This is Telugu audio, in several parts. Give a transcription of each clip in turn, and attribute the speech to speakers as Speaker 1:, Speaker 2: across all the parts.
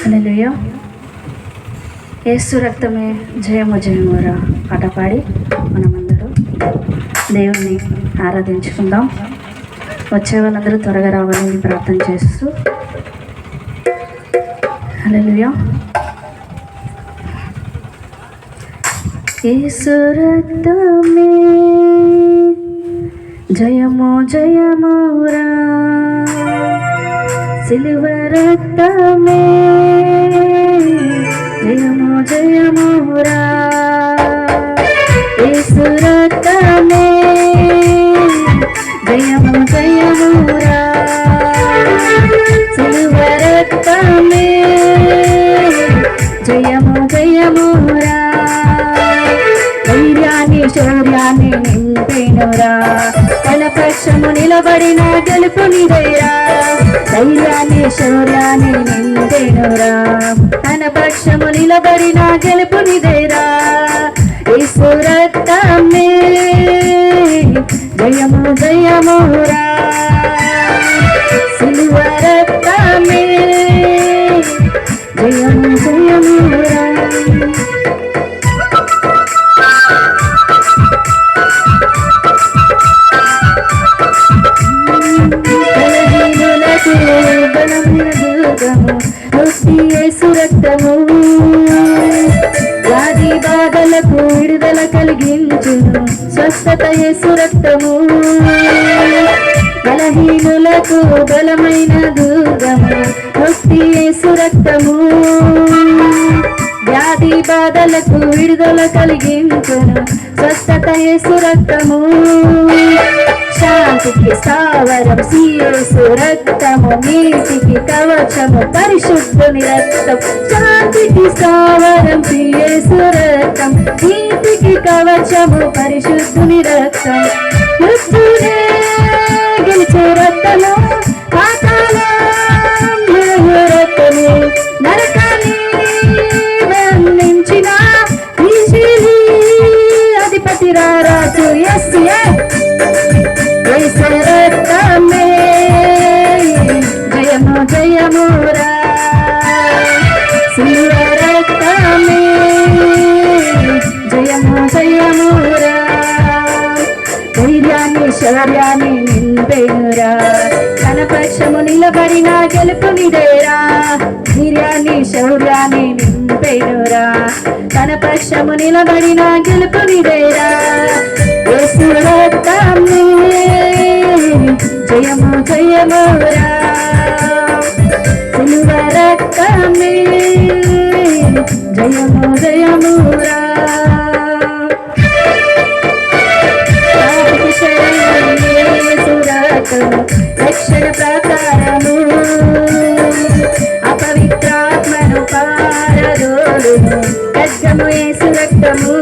Speaker 1: హల్లెలూయా. యేసు రక్తమే జయము జయమురా పాట పాడి మనమందరూ దేవుణ్ణి ఆరాధించుకుందాం. వచ్చే వాళ్ళందరూ త్వరగా రావాలని ప్రార్థన చేస్తూ హల్లెలూయా. యేసు రక్తమే జయము జయమురా, సిలువ రక్తమే జయము జయమురా, యేసు రక్తమే జయము జయమురా, సిలువ రక్తమే జయము జయమురా, ధైర్యాన్ని శౌర్యాన్ని నింపెనురా, తన పక్షము నిలబడిన గెలుపునిదేరా, ధైర్యాన్ని శౌర్యాన్ని నింపెనురా, తన పక్షము నిలబడిన గెలుపునిదేరా, యేసు రక్తమే జయము జయమురా, సిలువ రక్తమే జయము జయమురా. యేసు రక్తము వ్యాధి బాధలకు విడుదల కలిగించును, స్వస్థత యేసు రక్తము, బలహీనులకు బలమైన దుర్గము, ముక్తి యేసు రక్తము, వ్యాధి బాధలకు విడుదల కలిగించును, స్వస్థత యేసు రక్తము, శాంతికి స్థావరం యేసు రక్తము, నీతికి కవచము పరిశుద్ధుని రక్తం, శాంతికి స్థావరం యేసు రక్తం, నీతికి కవచము పరిశుద్ధుని రక్తం, మృత్యునే గెలిచే రక్తము, పాతాళం రక్తము, నరకాన్ని బంధించిన అధిపతి రారాజు యేసు యేసు రక్తమే జయము జయమురా, సిలువ రక్తమే జయము జయమురా, ధైర్యాన్ని శౌర్యాన్ని నింపెనురా, తన పక్షము నిలబడిన గెలుపునిదేరా, ధైర్యాన్ని శౌర్యాన్ని నింపెనురా, తన పక్షము నిలబడిన గెలుపునిదేరా, యేసు రక్తమే జయము జయమురా, సిలువ రక్తమే జయము జయమురా. రక్షణ ప్రకారము అపవిత్రాత్మను పారదోలును, ఖడ్గము యేసు రక్తము,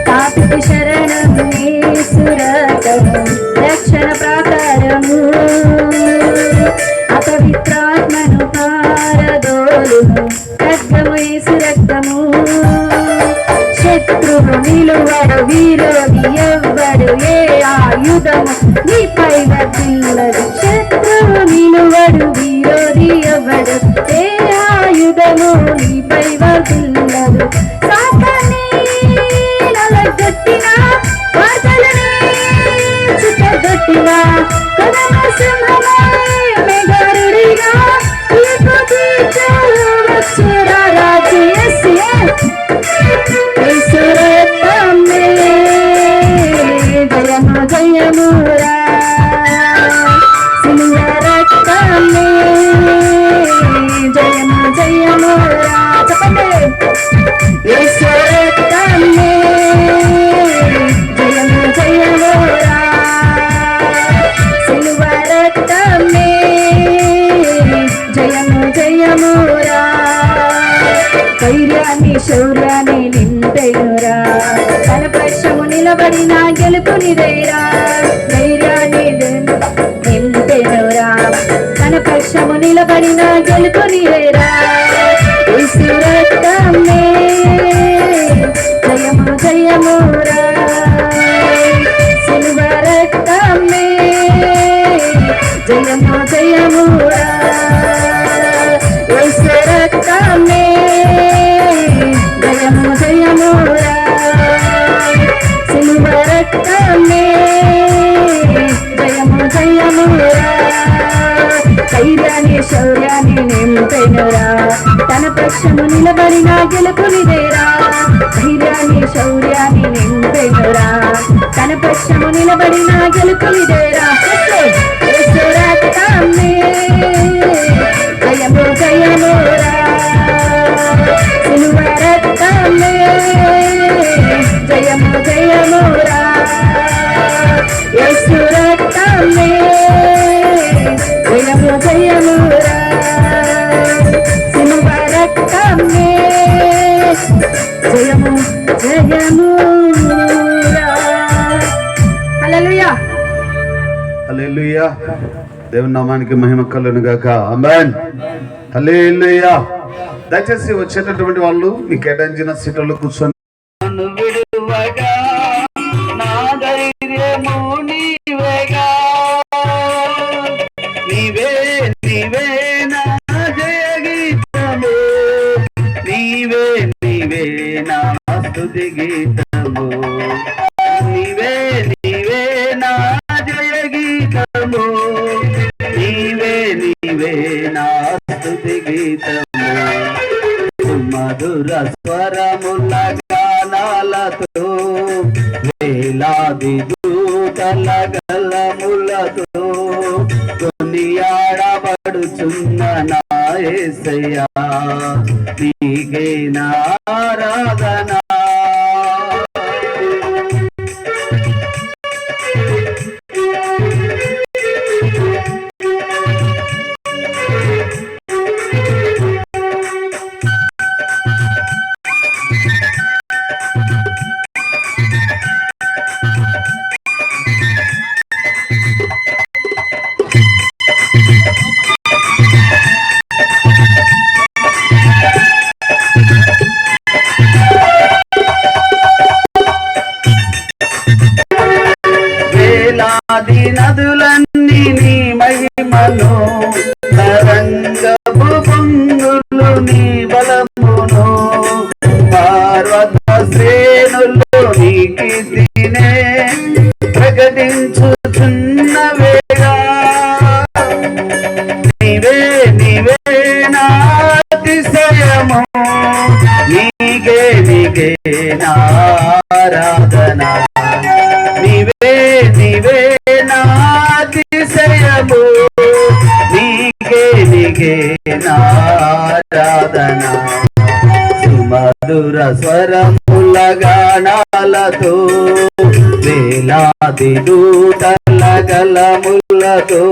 Speaker 1: పాపికి శరణం యేసు రక్తము, రక్షణ ప్రకారము అపవిత్రాత్మను పారదోలును, ఖడ్గము యేసు రక్తము, శత్రువు నిలువడు విరోధి ఎవ్వడు, ఏ ఆయుధము నీపై వర్తిల్లదు, శత్రువు నిలువడు విరోధి ఎవ్వడు, ఏ ఆయుధము నీపై వర్తిల్లదు, సాతాన్ని నలగొట్టిన వార్తలని చుట్టగొట్టిన కదమ సింహమై మెగారుడిగా రాజు యేసు రక్తమే జయము జయమురా, సిలువ రక్తమే జయము జయమురా, చెప్పండి యేసు రక్తమే జయము జయమురా, సిలువ రక్తమే జయము జయమురా, ధైర్యాన్ని శౌర్యాన్ని నింపెనురా, తన పక్షము నిలబడిన గెలుపునిదేరా, ధైర్యాన్ని నింపెనురా, తన పక్షము నిలబడిన గెలుపుని వేరా యేసు రక్తమే జయము జయమురా సిలువ రక్తమే జయము జయమురా యేసు రక్తమే జయము జయమురా సిలువ రక్తమే జయము జయమురా ధైర్యాన్ని శౌర్యాన్ని నింపెనురా తన పక్షము నిలబడిన గెలుపునిదేరా ధైర్యాన్ని శౌర్యాన్ని నింపెనురా తన పక్షము నిలబడిన గెలుపునిదేరా యేసు రక్తమే జయము జయమురా సిలువ రక్తమే జయము జయమురా యేసు రక్తమే జయము జయమురా సిలువ రక్తమే జయము జయమురా హల్లెలూయా
Speaker 2: హల్లెలూయా దేవుని నామానికి మహిమ కలుగును గాక ఆమేన్ హల్లెలూయా దయచేసి వచ్చేటటువంటి వాళ్ళు మీ కేటాయించిన సీట్లలో కూర్చొని విడువగా నా ధైర్యము నీవేగా నీవే నీవే నా జయ గీతము నీవే నీవే నా స్తుతి గీతము నీవే నీవే నా జయ గీతము నీవే నీవే నా స్తుతి గీతము మధుర స్వరముల గానాలతో వేలాది దూతల గలములతో కొనియాడబడుచున్న నా యేసయ్యా నీకే నా ఆరాధన వేలాది నదులన్నీ నీ మహిమను తరంగపు పొంగులు నీ బలమును పర్వత శ్రేణులు నీ కీర్తినే ప్రకటించుచున్నవేగా నీవే నీవే నా అతిశయము నీకే నీకే నా ఆరాధన నీవే నీవే నా అతిశయము నీకే నీకే నా ఆరాధన సుమధుర స్వరముల గానాలతో వేలాది దూతల గలములతో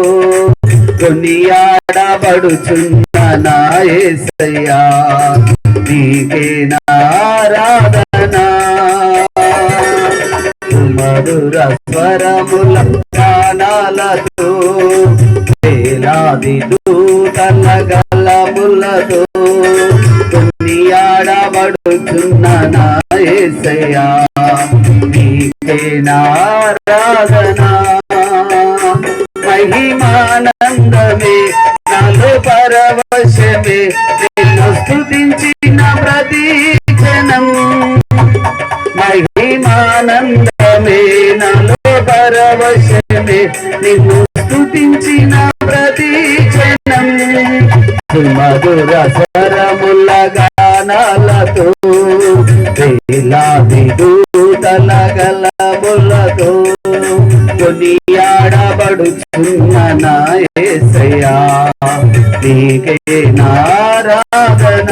Speaker 2: కొనియాడబడుచున్న నా యేసయ్యా నీకే నా ఆరాధన మధుర స్వరముల గానాలతో వేలాది దూతల గలములతో కొనియాడబడుచున్న నా యేసయ్యా నీకే నా ఆరాధన మహిమానందమే నాలో పరవశమే నిన్ను స్తుతించిన ప్రతి క్షణం మహిమానందమే నాలో పరవశమే నిన్ను స్తుతించిన ప్రతి క్షణం మధుర స్వరముల గానాలతో వేలాది దూతల గలములతో కొనియాడబడుచున్న నా యేసయ్యా నీకే నా ఆరాధన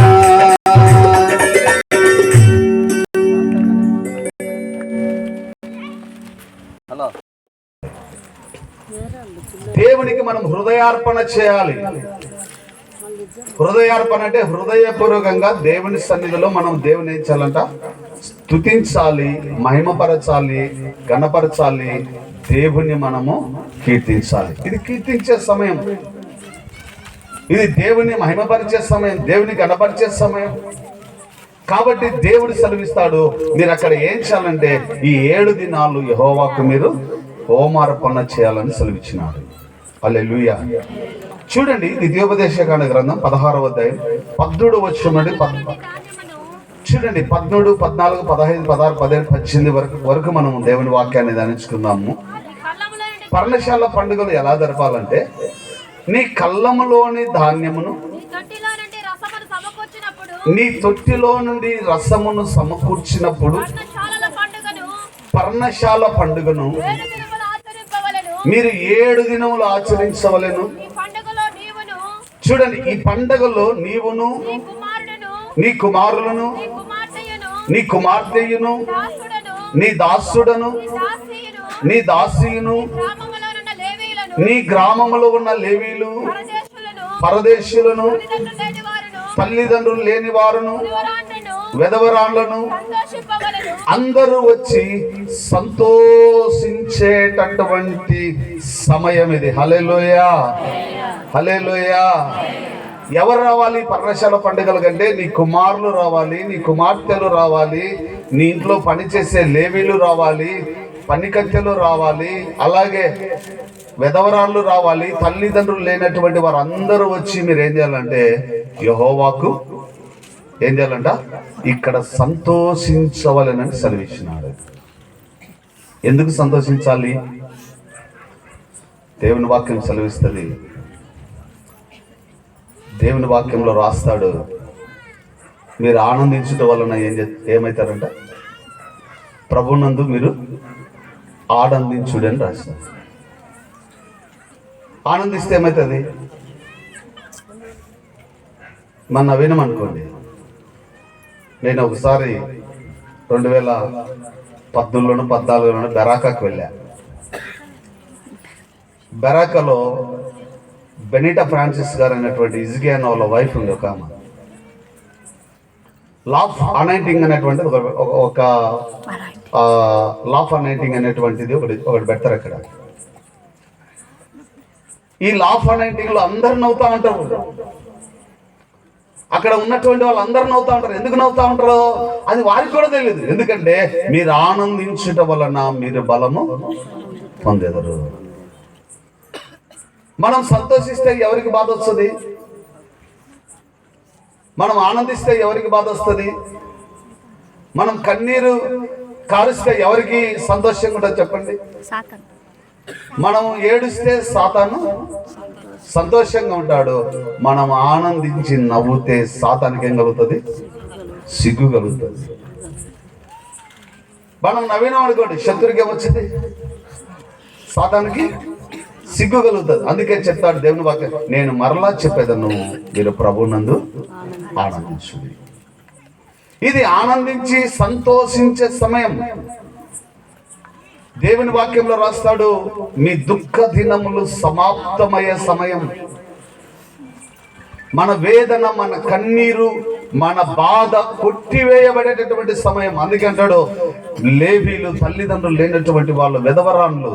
Speaker 2: దేవునికి మనం హృదయార్పణ చేయాలి. హృదయార్పణ అంటే హృదయపూర్వకంగా దేవుని సన్నిధిలో మనం దేవుని ఏం చేయాలంట, స్తుతించాలి, మహిమపరచాలి, గణపరచాలి, దేవుని మనము కీర్తించాలి. ఇది కీర్తించే సమయం. ఇది దేవుని మహిమపరిచే సమయం, దేవుని గణపరిచే సమయం. కాబట్టి దేవుడు సెలవిస్తాడు, మీరు అక్కడ ఏం చేయాలంటే ఈ 7 దినాలు యెహోవాకు మీరు హోమార్పణ చేయాలని సెలవిచ్చినాడు. హల్లెలూయా. చూడండి, ద్వితీయోపదేశకాండ గ్రంథం 16వ అధ్యాయం 17 వచనం నుండి చూడండి 13, 14, 15, 16, 17, 18 వరకు మనం దేవుని వాక్యాన్ని ధ్యానించుకుందాము. పర్ణశాల పండుగలు ఎలా జరపాలంటే, నీ కళ్ళములోని ధాన్యమును నీ తొట్టిలో నుండి రసమును సమకూర్చినప్పుడు పర్ణశాల పండుగను మీరు 7 దినములు ఆచరించవలెను. చూడండి, ఈ పండుగలో నీవును నీ కుమారులను నీ కుమార్తెయును నీ దాసుడను నీ దాసియును నీ గ్రామములో ఉన్న లేవీలు పరదేశులను తల్లిదండ్రులు లేని వారును వెధవరాళ్లను అందరూ వచ్చి సంతోషించేటటువంటి సమయం ఇది. హల్లెలూయా, హల్లెలూయా. ఎవరు రావాలి పర్ణశాల పండుగల కంటే? నీ కుమారులు రావాలి, నీ కుమార్తెలు రావాలి, నీ ఇంట్లో పనిచేసే లేవీలు రావాలి, పనికత్తెలు రావాలి, అలాగే వెధవరాళ్ళు రావాలి, తల్లిదండ్రులు లేనటువంటి వారు అందరూ వచ్చి మీరు ఏం చేయాలంటే యెహోవాకు ఏం చేయాలంట? ఇక్కడ సంతోషించవలెనని సెలవిచ్చినాడు. ఎందుకు సంతోషించాలి? దేవుని వాక్యం సెలవిస్తుంది. దేవుని వాక్యంలో రాస్తాడు, మీరు ఆనందించడం వలన ఏమవుతారంట? ప్రభునందు మీరు ఆనందించుడు అని రాస్తాడు. ఆనందిస్తే ఏమవుతుంది? మన వినమనుకోండి, నేను ఒకసారి 2013లోనూ 14లోనూ బెరాకాకు వెళ్ళా. బెరాకాలో బెనిటా ఫ్రాన్సిస్ గారు అనేటువంటి ఇజ్గియానా వాళ్ళ వైఫ్ ఉంది, ఒక ఆమె. లాఫ్ అనైటింగ్ అనేటువంటిది ఒక లాఫ్ అనైటింగ్ అనేటువంటిది ఒకటి పెడతారు అక్కడ. ఈ లాఫ్ అనైటింగ్ లో అందరు నవ్వుతా ఉంటారు. అక్కడ ఉన్నటువంటి వాళ్ళు అందరు నవ్వుతా ఉంటారు. ఎందుకు నవ్వుతా ఉంటారో అది వారికి కూడా తెలియదు. ఎందుకంటే మీరు ఆనందించుట వలన మీరు బలము పొందెదరు. మనం సంతోషిస్తే ఎవరికి బాధ వస్తుంది? మనం ఆనందిస్తే ఎవరికి బాధ వస్తుంది? మనం కన్నీరు కారుస్తే ఎవరికి సంతోషంగా ఉంటుంది చెప్పండి? మనం ఏడుస్తే సాతాను సంతోషంగా ఉంటాడు. మనం ఆనందించి నవ్వుతే సాతానికి ఏం కలుగుతుంది? సిగ్గు కలుగుతుంది. మనం నవ్వినాం అనుకోండి, శత్రువుకి ఏమొచ్చింది? సాతానికి సిగ్గు కలుగుతుంది. అందుకే చెప్తాడు దేవుని వాక్యం, నేను మరలా చెప్పేదను, మీరు ప్రభునందు ఆనందించు. ఇది ఆనందించి సంతోషించే సమయం. దేవుని వాక్యంలో రాస్తాడు, మీ దుఃఖ దినములు సమాప్తమయ్యే సమయం. మన వేదన, మన కన్నీరు, మన బాధ కొట్టివేయబడేటటువంటి సమయం. అందుకంటాడు, లేవీలు, తల్లిదండ్రులు లేనటువంటి వాళ్ళు, వెధవరాళ్ళు,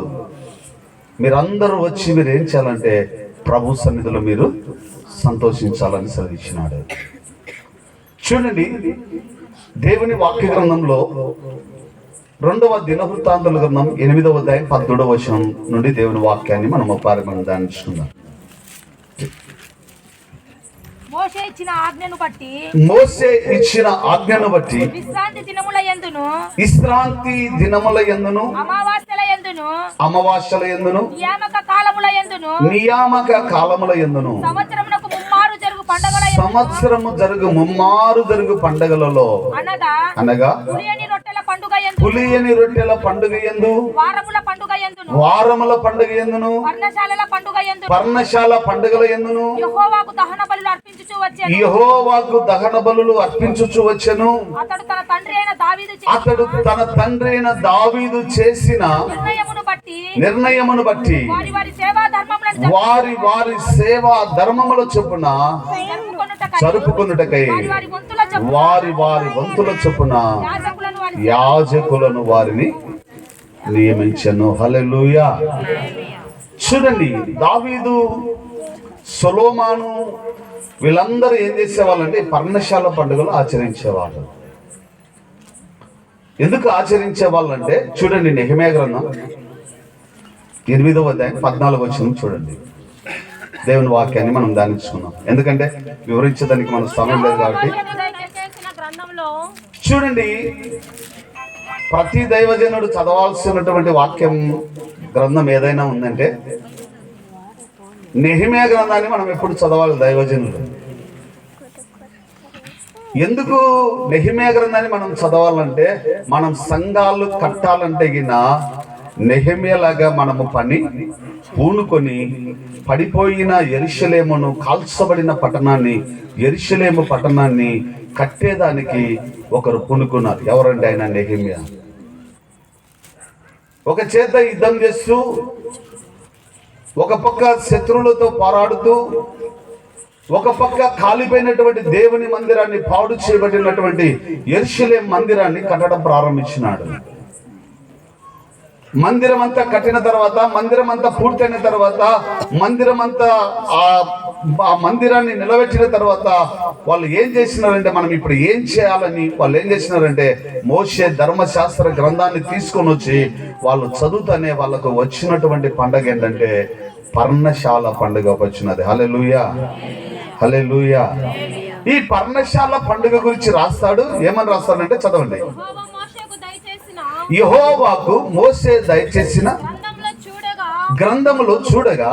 Speaker 2: మీరందరూ వచ్చి మీరు ఏం చేయాలంటే ప్రభు సన్నిధిలో మీరు సంతోషించాలని సెలవిచ్చినాడు. చూడండి, దేవుని వాక్య గ్రంథంలో 2వ దినవృత్తాంతాల గ్రంథం 8వ అధ్యాయం 17వ వచనం నుండి దేవుని వాక్యాన్ని మనం ధ్యానించుకుందాం.
Speaker 3: మోషే ఇచ్చిన ఆజ్ఞను బట్టి విశ్రాంతి దినముల యందును
Speaker 2: అమావాస్యల యందును నియామక కాలముల యందును సంవత్సరము జరుగు ముమ్మారు జరుగు పండగలలో అనగా పులియని రొట్టెల పండుగ యందు వారముల పండుగ యందును పర్ణశాల పండుగల యందును యెహోవాకు దహన బలులు అర్పించుచు వచ్చెను. అతడు తన తండ్రి అయిన దావీదు చేసిన నిర్ణయమును బట్టి వారి వారి సేవా ధర్మముల చొప్పున జరుపుకొనుటకై వారి వారి వంతుల చొప్పున యాజకులను వారిని నియమించెను. హల్లెలూయా. చూడండి, దావీదు సొలొమోను వీళ్ళందరూ ఏం చేసేవాళ్ళంటే పర్ణశాల పండుగలు ఆచరించేవాళ్ళు. ఎందుకు ఆచరించే వాళ్ళంటే చూడండి, నెహెమ్యా గ్రంథం 8వ అధ్యాయం 14వ వచనం చూడండి. దేవుని వాక్యాన్ని మనం ధ్యానించుకున్నాం, ఎందుకంటే వివరించడానికి మనకు సమయం లేదు కాబట్టి.
Speaker 3: దయచేసిన గ్రంథంలో
Speaker 2: చూడండి, ప్రతి దైవజనుడు చదవాల్సినటువంటి వాక్యం గ్రంథం ఏదైనా ఉందంటే నెహెమ్యా గ్రంథాన్ని మనం ఎప్పుడు చదవాలి దైవజనులు. ఎందుకు నెహెమ్యా గ్రంథాన్ని మనం చదవాలంటే, మనం సంఘాలు కట్టాలంటే గిన నెహెమ్యా లాగా మనము పని పూనుకొని పడిపోయిన యెరూషలేమును, కాల్చబడిన పట్టణాన్ని, యెరూషలేము పట్టణాన్ని కట్టేదానికి ఒకరు పూనుకున్నారు. ఎవరంటే ఆయన నెహెమ్యా. ఒక చేత యుద్ధం చేస్తూ, ఒక పక్క శత్రువులతో పోరాడుతూ, ఒక పక్క కాలిపోయినటువంటి దేవుని మందిరాన్ని, పాడు చేయబడినటువంటి యెరూషలేము మందిరాన్ని కట్టడం ప్రారంభించినాడు. మందిరం అంతా కట్టిన తర్వాత, మందిరం అంతా పూర్తయిన తర్వాత, మందిరం అంతా ఆ మందిరాన్ని నిలబెట్టిన తర్వాత వాళ్ళు ఏం చేసినారంటే, మనం ఇప్పుడు ఏం చేయాలని వాళ్ళు ఏం చేసినారంటే, మోషే ధర్మశాస్త్ర గ్రంథాన్ని తీసుకొని వచ్చి వాళ్ళు చదువుతానే వాళ్ళకు వచ్చినటువంటి పండగ ఏంటంటే పర్ణశాల పండుగ వచ్చినది. హల్లెలూయా, హల్లెలూయా. ఈ పర్ణశాల పండుగ గురించి రాస్తాడు. ఏమని రాస్తాడంటే చదవండి. యెహోవాకు మోషే దయచేసిన గ్రంథములో చూడగా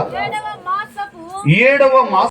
Speaker 2: 7వ మాస